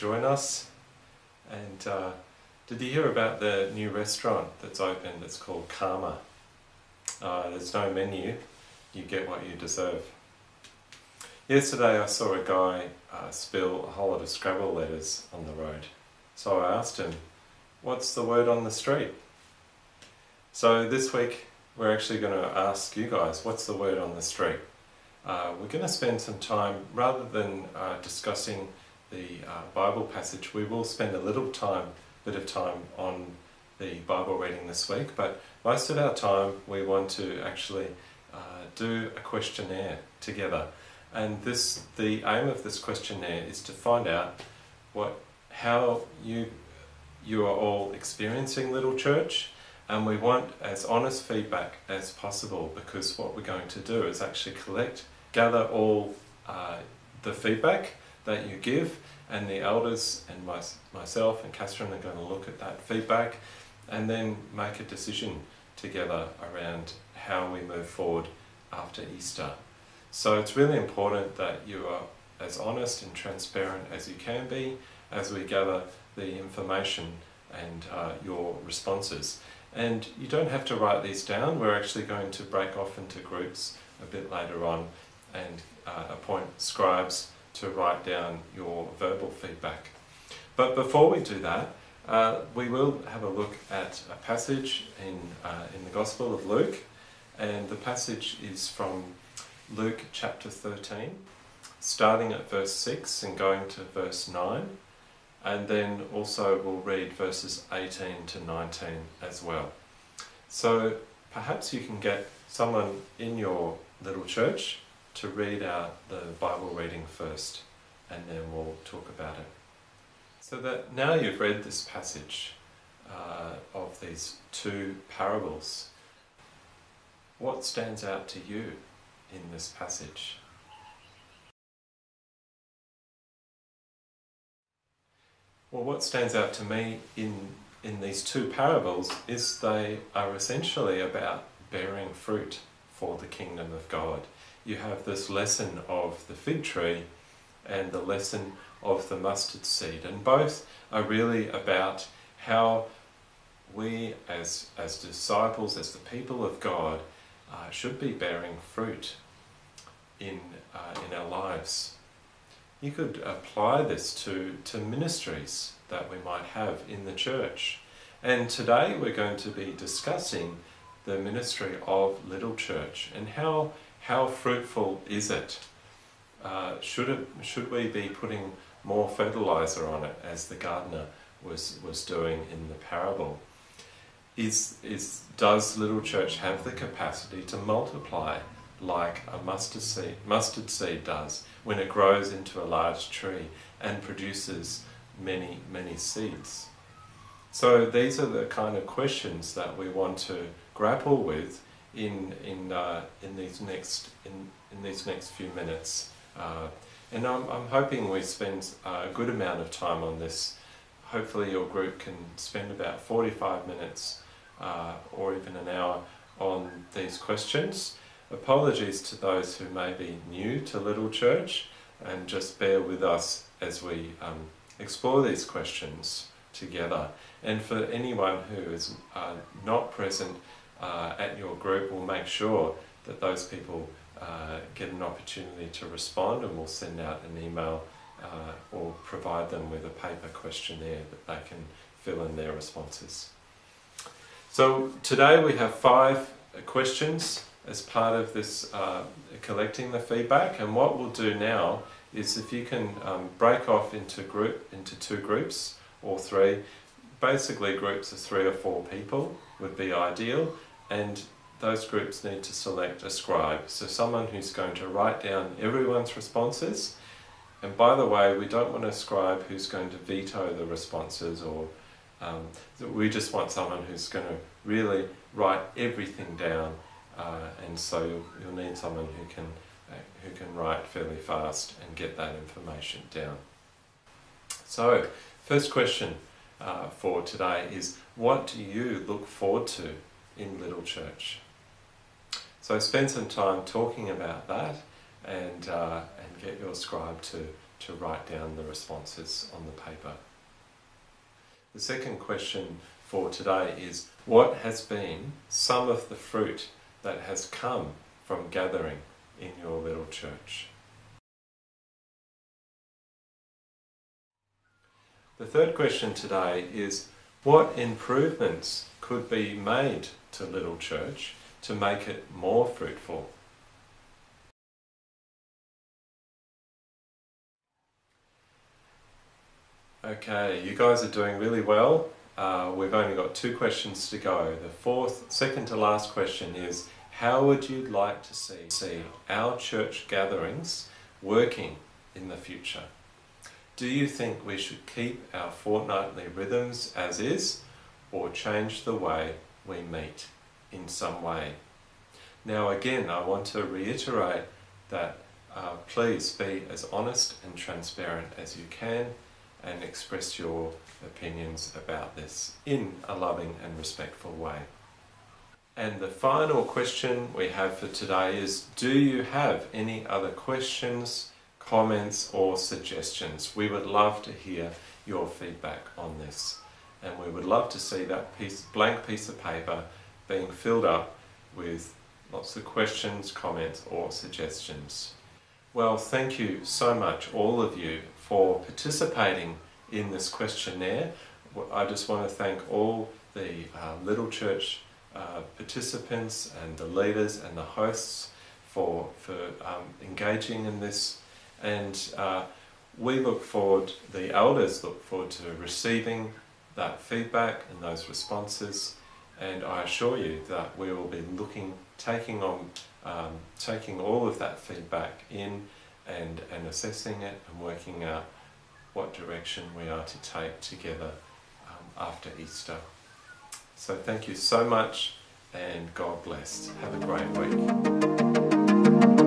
join us. And did you hear about the new restaurant that's opened? It's called Karma. There's no menu, you get what you deserve. Yesterday I saw a guy spill a whole lot of Scrabble letters on the road. So I asked him, what's the word on the street? So this week we're actually going to ask you guys, what's the word on the street? We're going to spend some time, rather than discussing the Bible passage, we will spend a bit of time on the Bible reading this week, but most of our time we want to actually do a questionnaire together. And the aim of this questionnaire is to find out how you are all experiencing Little Church, and we want as honest feedback as possible, because what we're going to do is actually gather all the feedback that you give, and the elders and myself and Catherine are going to look at that feedback and then make a decision together around how we move forward after Easter. So it's really important that you are as honest and transparent as you can be as we gather the information and your responses. And you don't have to write these down. We're actually going to break off into groups a bit later on and appoint scribes to write down your verbal feedback. But before we do that, we will have a look at a passage in the Gospel of Luke, and the passage is from Luke chapter 13, starting at verse 6 and going to verse 9, and then also we'll read verses 18 to 19 as well. So perhaps you can get someone in your little church to read out the Bible reading first, and then we'll talk about it. So that now you've read this passage of these two parables, what stands out to you in this passage? Well, what stands out to me in these two parables is they are essentially about bearing fruit for the kingdom of God. You have this lesson of the fig tree and the lesson of the mustard seed, and both are really about how we as disciples, as the people of God, should be bearing fruit in our lives. You could apply this to ministries that we might have in the church. And today we're going to be discussing the ministry of Little Church and how fruitful is it? Should we be putting more fertilizer on it, as the gardener was doing in the parable? Does Little Church have the capacity to multiply like a mustard seed does when it grows into a large tree and produces many, many seeds? So these are the kind of questions that we want to grapple with in these next few minutes, and I'm hoping we spend a good amount of time on this. Hopefully your group can spend about 45 minutes or even an hour on these questions. Apologies to those who may be new to Little Church, and just bear with us as we explore these questions together. And for anyone who is not present at your group, we'll make sure that those people get an opportunity to respond, and we'll send out an email or provide them with a paper questionnaire that they can fill in their responses. So today we have 5 questions as part of this collecting the feedback, and what we'll do now is, if you can break off into 2 groups or 3, basically groups of 3 or 4 people would be ideal, and those groups need to select a scribe, so someone who's going to write down everyone's responses. And by the way, we don't want a scribe who's going to veto the responses, or we just want someone who's going to really write everything down, and so you'll need someone who can write fairly fast and get that information down. So, first question for today is, what do you look forward to in Little Church? So spend some time talking about that, and get your scribe to to write down the responses on the paper. The second question for today is, what has been some of the fruit that has come from gathering in your little church? The third question today is, what improvements could be made to Little Church to make it more fruitful? Okay, you guys are doing really well. We've only got 2 questions to go. The second to last question is, how would you like to see our church gatherings working in the future? Do you think we should keep our fortnightly rhythms as is, or change the way we meet in some way? Now again, I want to reiterate that please be as honest and transparent as you can and express your opinions about this in a loving and respectful way. And the final question we have for today is, do you have any other questions, comments or suggestions? We would love to hear your feedback on this, and we would love to see that blank piece of paper being filled up with lots of questions, comments or suggestions. Well, thank you so much, all of you, for participating in this questionnaire. I just want to thank all the Little Church participants and the leaders and the hosts for engaging in this, and we look forward, the elders look forward to receiving that feedback and those responses, and I assure you that we will be taking all of that feedback in and assessing it and working out what direction we are to take together after Easter. So thank you so much, and God bless. Have a great week.